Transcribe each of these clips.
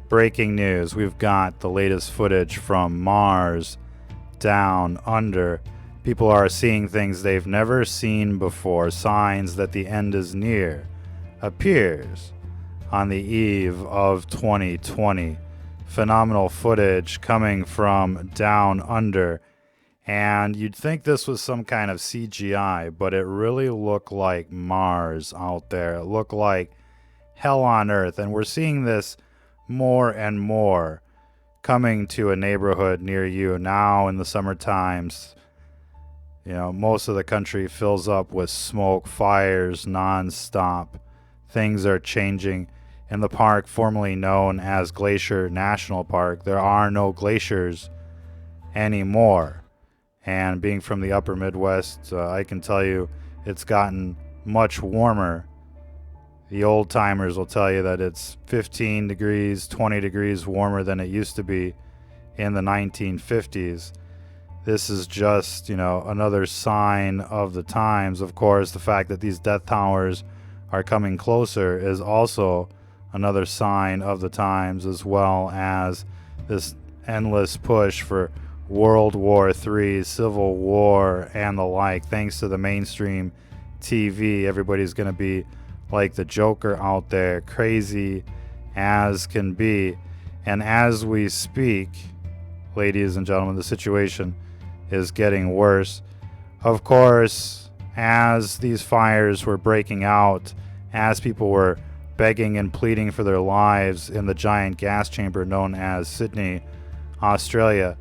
Breaking news. We've got the latest footage from Mars Down Under. People are seeing things they've never seen before. Signs that the end is near. Appears on the eve of 2020. Phenomenal footage coming from Down Under. And you'd think this was some kind of CGI, but it really looked like Mars out there. It looked like hell on Earth. And we're seeing this more and more coming to a neighborhood near you. Now in the summer times, most of the country fills up with smoke, fires nonstop. Things are changing. In the park formerly known as Glacier National Park, there are no glaciers anymore. And being from the upper Midwest, I can tell you it's gotten much warmer. The old timers will tell you that it's 15 degrees, 20 degrees warmer than it used to be in the 1950s. This is just, another sign of the times. Of course, the fact that these death towers are coming closer is also another sign of the times, as well as this endless push for World War III, Civil War, and the like. Thanks to the mainstream TV, everybody's going to be like the Joker out there, crazy as can be. And as we speak, ladies and gentlemen, the situation is getting worse. Of course, as these fires were breaking out, as people were begging and pleading for their lives in the giant gas chamber known as Sydney, Australia,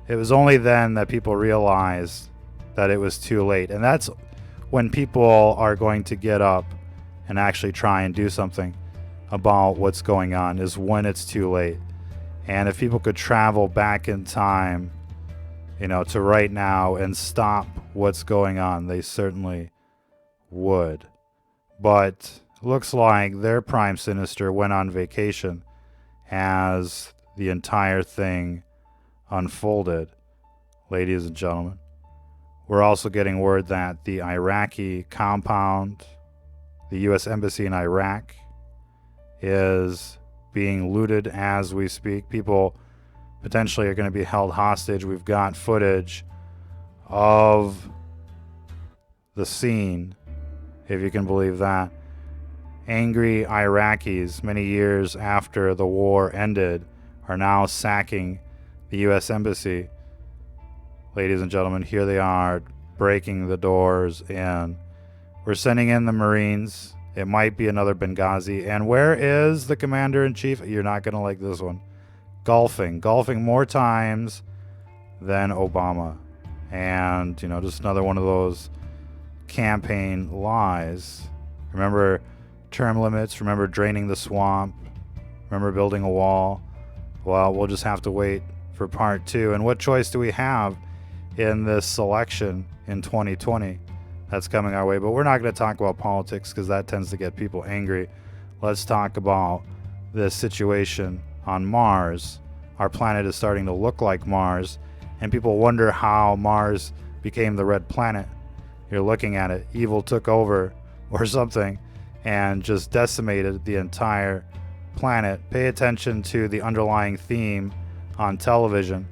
it was only then that people realized that it was too late. And that's when people are going to get up and actually try and do something about what's going on, is when it's too late. And if people could travel back in time, to right now and stop what's going on, they certainly would. But looks like their Prime Minister went on vacation as the entire thing unfolded, ladies and gentlemen. We're also getting word that the Iraqi compound, the U.S. Embassy in Iraq, is being looted as we speak. People potentially are going to be held hostage. We've got footage of the scene, if you can believe that. Angry Iraqis, many years after the war ended, are now sacking the U.S. Embassy. Ladies and gentlemen, here they are, breaking the doors in. We're sending in the Marines. It might be another Benghazi. And where is the commander-in-chief? You're not going to like this one. Golfing more times than Obama. And, just another one of those campaign lies. Remember term limits. Remember draining the swamp. Remember building a wall. Well, we'll just have to wait for part 2. And what choice do we have in this election in 2020 that's coming our way? But we're not going to talk about politics because that tends to get people angry. Let's talk about this situation on Mars. Our planet is starting to look like Mars, and people wonder how Mars became the red planet. You're looking at it. Evil took over or something and just decimated the entire planet. Pay attention to the underlying theme on television.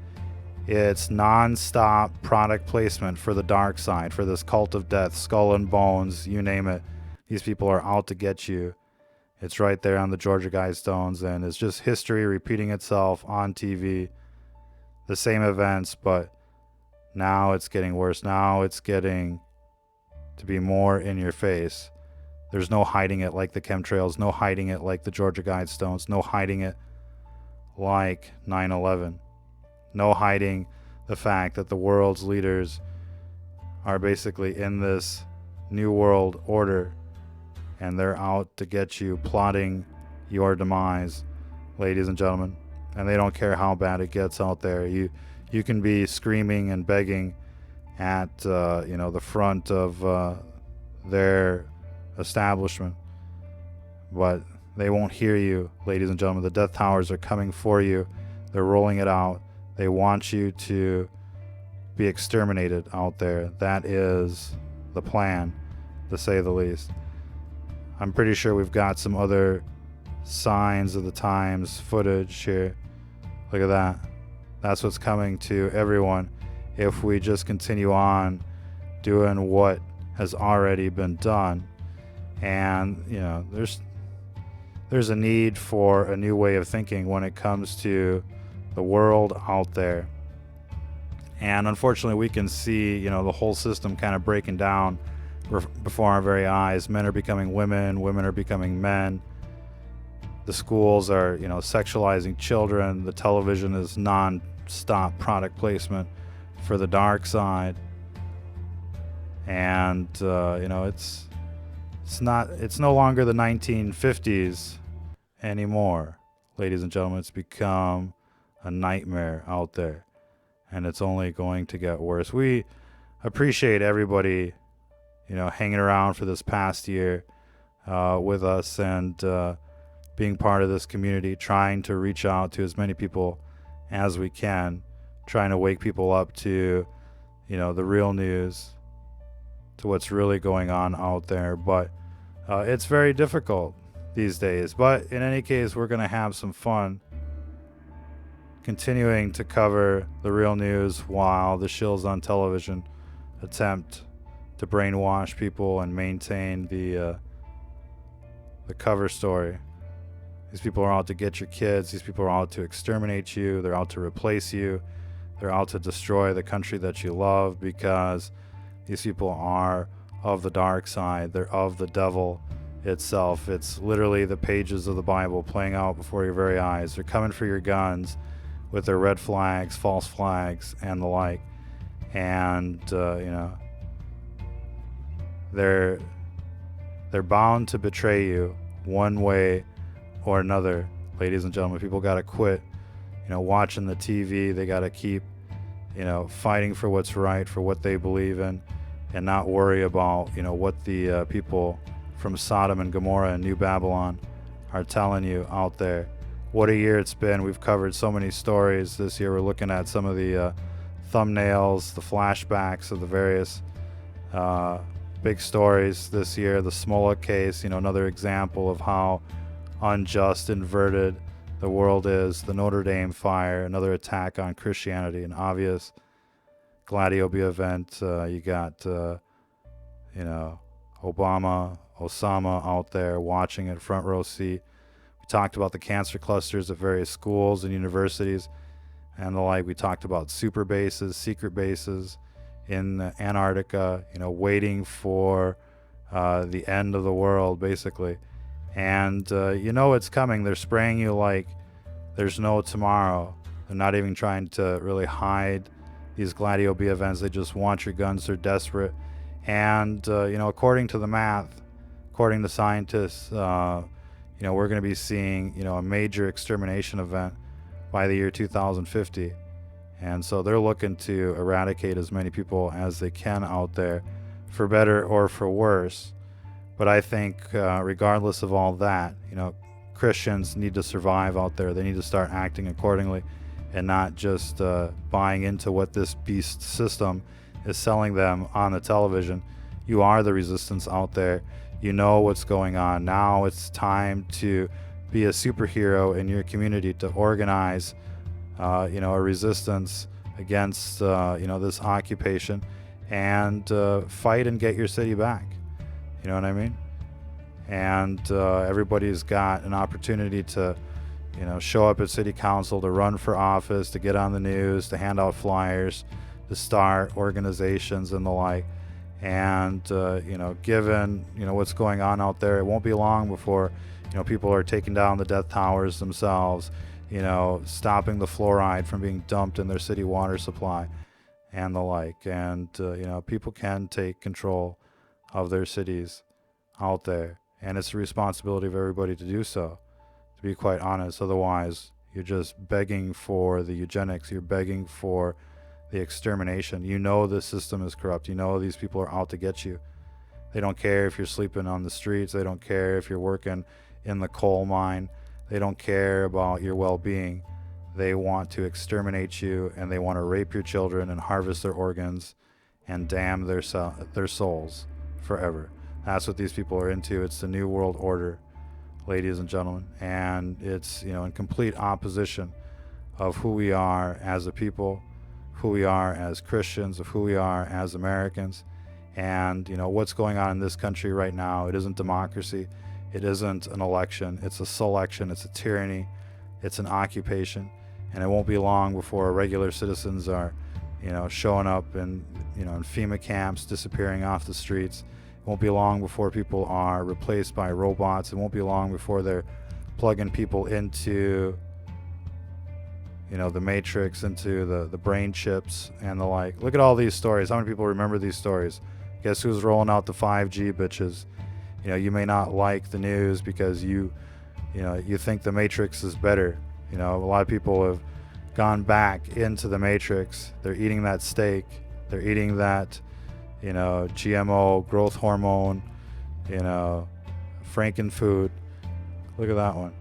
It's non-stop product placement for the dark side, for this cult of death, Skull and Bones, you name it. These people are out to get you. It's right there on the Georgia Guidestones, and it's just history repeating itself on TV. The same events, but now it's getting worse. Now it's getting to be more in your face. There's no hiding it like the chemtrails, no hiding it like the Georgia Guidestones, no hiding it like 9/11. No hiding the fact that the world's leaders are basically in this new world order, and they're out to get you, plotting your demise, ladies and gentlemen. And they don't care how bad it gets out there. You can be screaming and begging at the front of their establishment, but they won't hear you, ladies and gentlemen. The death towers are coming for you. They're rolling it out. They want you to be exterminated out there. That is the plan, to say the least. I'm pretty sure we've got some other signs of the times footage here. Look at that. That's what's coming to everyone if we just continue on doing what has already been done. And there's a need for a new way of thinking when it comes to the world out there. And unfortunately, we can see the whole system kind of breaking down before our very eyes. Men are becoming women, women are becoming men. The schools are sexualizing children. The television is non-stop product placement for the dark side. And it's no longer the 1950s anymore, ladies and gentlemen. It's become a nightmare out there, and it's only going to get worse. We appreciate everybody hanging around for this past year with us, and being part of this community, trying to reach out to as many people as we can, trying to wake people up to the real news, to what's really going on out there. But it's very difficult these days. But in any case, we're going to have some fun continuing to cover the real news while the shills on television attempt to brainwash people and maintain the cover story. These people are out to get your kids. These people are out to exterminate you. They're out to replace you. They're out to destroy the country that you love, because these people are of the dark side. They're of the devil itself. It's literally the pages of the Bible playing out before your very eyes. They're coming for your guns with their red flags, false flags, and the like. And they're bound to betray you one way or another, ladies and gentlemen. People got to quit watching the TV. They got to keep fighting for what's right, for what they believe in, and not worry about what the people from Sodom and Gomorrah and New Babylon are telling you out there. What a year it's been. We've covered so many stories this year. We're looking at some of the thumbnails, the flashbacks of the various big stories this year. The Smolla case, another example of how unjust, inverted the world is. The Notre Dame fire, another attack on Christianity, an obvious Gladio B event. You got Osama out there watching it, front row seat. We talked about the cancer clusters at various schools and universities and the like. We talked about super bases, secret bases in Antarctica, waiting for the end of the world, basically. And it's coming. They're spraying you like there's no tomorrow. They're not even trying to really hide these Gladio B events. They just want your guns. They're desperate. And according to the math, according to scientists, we're going to be seeing a major extermination event by the year 2050. And so they're looking to eradicate as many people as they can out there, for better or for worse. But I think regardless of all that, Christians need to survive out there. They need to start acting accordingly and not just buying into what this beast system is selling them on the television. You are the resistance out there. You know what's going on. Now it's time to be a superhero in your community, to organize a resistance against this occupation, and fight and get your city back. You know what I mean? And everybody's got an opportunity to show up at city council, to run for office, to get on the news, to hand out flyers, to start organizations and the like. And given what's going on out there, it won't be long before people are taking down the death towers themselves, stopping the fluoride from being dumped in their city water supply and the like. And people can take control of their cities out there, and it's the responsibility of everybody to do so, to be quite honest. Otherwise, you're just begging for the eugenics. You're begging for the extermination. The system is corrupt. These people are out to get you. They don't care if you're sleeping on the streets. They don't care if you're working in the coal mine. They don't care about your well-being. They want to exterminate you, and they want to rape your children and harvest their organs and damn their souls forever. That's what these people are into. It's the New World Order, ladies and gentlemen, and it's, in complete opposition of who we are as a people, who we are as Christians, of who we are as Americans. And what's going on in this country right now, it isn't democracy, it isn't an election, it's a selection, it's a tyranny, it's an occupation. And it won't be long before regular citizens are showing up in FEMA camps, disappearing off the streets. It won't be long before people are replaced by robots. It won't be long before they're plugging people into the Matrix, into the brain chips and the like. Look at all these stories. How many people remember these stories? Guess who's rolling out the 5G, bitches? You may not like the news because you think the Matrix is better. A lot of people have gone back into the Matrix. They're eating that steak. They're eating that, GMO growth hormone, Frankenfood. Look at that one.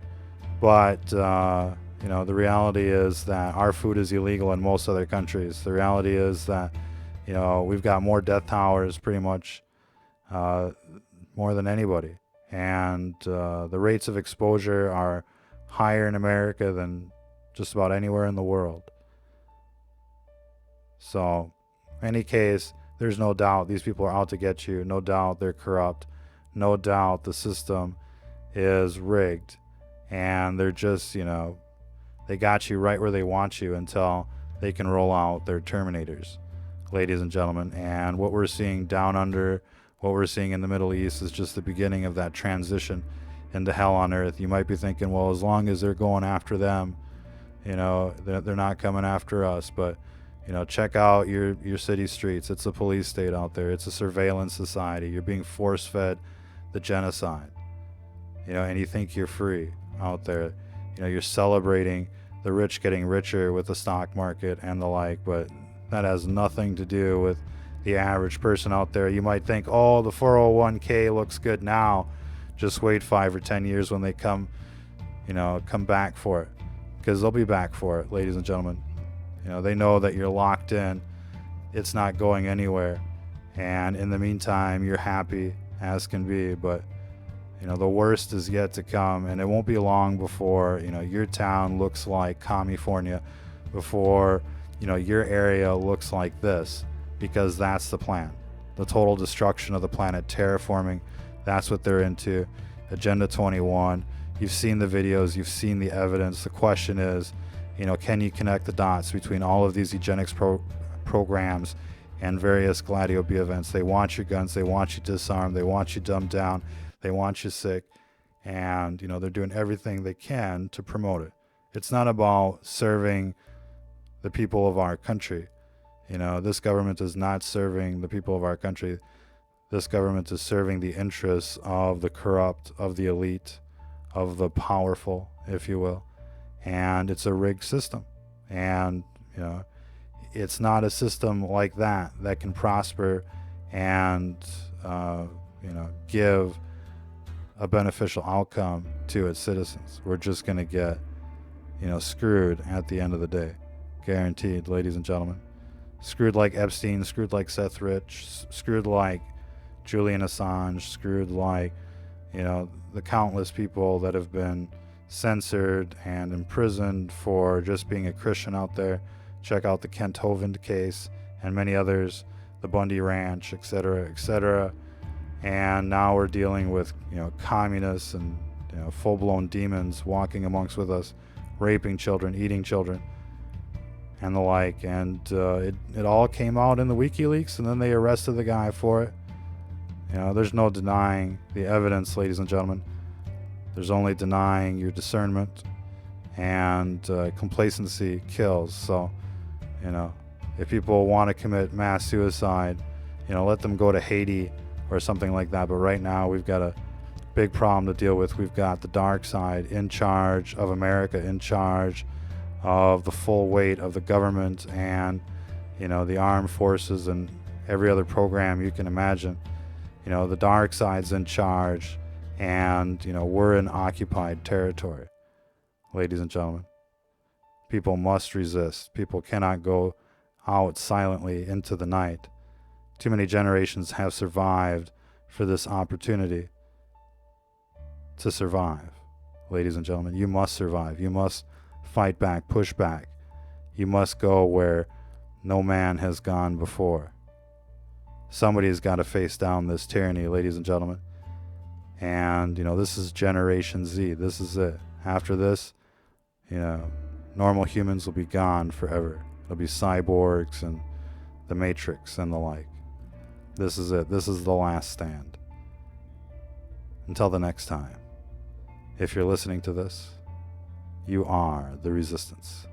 But, the reality is that our food is illegal in most other countries. The reality is that, we've got more death towers pretty much more than anybody. And the rates of exposure are higher in America than just about anywhere in the world. So, in any case, there's no doubt these people are out to get you. No doubt they're corrupt. No doubt the system is rigged. And they're just, they got you right where they want you until they can roll out their Terminators, ladies and gentlemen. And what we're seeing down under, what we're seeing in the Middle East is just the beginning of that transition into hell on earth. You might be thinking, well, as long as they're going after them, they're not coming after us. But check out your city streets. It's a police state out there. It's a surveillance society. You're being force-fed the genocide, and you think you're free out there. You're celebrating the rich getting richer with the stock market and the like, but that has nothing to do with the average person out there. You might think, oh, the 401k looks good now. Just wait 5 or 10 years when they come back for it, because they'll be back for it, ladies and gentlemen. They know that you're locked in. It's not going anywhere. And in the meantime, you're happy as can be. But, the worst is yet to come. And it won't be long before, your town looks like California, before, your area looks like this, because that's the plan. The total destruction of the planet, terraforming. That's what they're into. Agenda 21. You've seen the videos. You've seen the evidence. The question is, can you connect the dots between all of these eugenics programs and various Gladio B events? They want your guns. They want you disarmed. They want you dumbed down. They want you sick. And, they're doing everything they can to promote it. It's not about serving the people of our country. This government is not serving the people of our country. This government is serving the interests of the corrupt, of the elite, of the powerful, if you will. And it's a rigged system. And, it's not a system like that can prosper and, give a beneficial outcome to its citizens. We're just going to get, screwed at the end of the day. Guaranteed, ladies and gentlemen. Screwed like Epstein, screwed like Seth Rich, screwed like Julian Assange, screwed like, the countless people that have been censored and imprisoned for just being a Christian out there. Check out the Kent Hovind case and many others, the Bundy Ranch, etc., etc. And now we're dealing with, communists and, full-blown demons walking amongst with us, raping children, eating children, and the like. And it all came out in the WikiLeaks, and then they arrested the guy for it. There's no denying the evidence, ladies and gentlemen. There's only denying your discernment, and complacency kills. So, if people want to commit mass suicide, let them go to Haiti or something like that. But right now, we've got a big problem to deal with. We've got the dark side in charge of America, in charge of the full weight of the government and, the armed forces and every other program you can imagine. The dark side's in charge, and, we're in occupied territory, ladies and gentlemen. People must resist. People cannot go out silently into the night. Too many generations have survived for this opportunity to survive. ladies and gentlemen. You must survive. You must fight back, push back. You must go where no man has gone before. Somebody's got to face down this tyranny, ladies and gentlemen. And, this is Generation Z. This is it. After this, normal humans will be gone forever. There'll be cyborgs and the Matrix and the like. This is it. This is the last stand. Until the next time, if you're listening to this, you are the resistance.